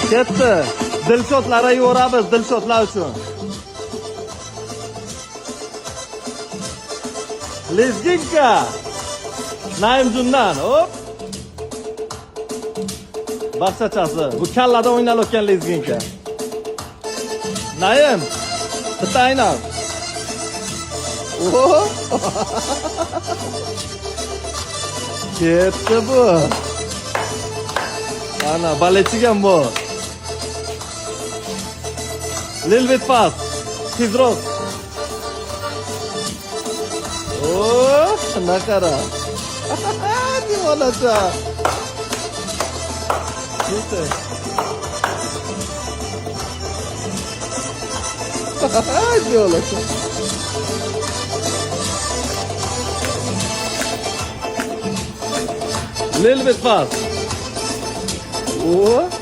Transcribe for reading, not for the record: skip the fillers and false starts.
Ketdi. Dilshodlar yuboramiz, dilshodlar uchun. Lezginka. Naimjundan, hop. Baxshachasi. Bu kallada o'ynalayotgan lezginka. Naim. Bitta aynab. Oh. Ketdi bu. Ana baletchigan bu. Little bit fast. Tezroq. Oh, naqara. Devolacha. Ketdi. Devolacha. Little bit fast. Oh.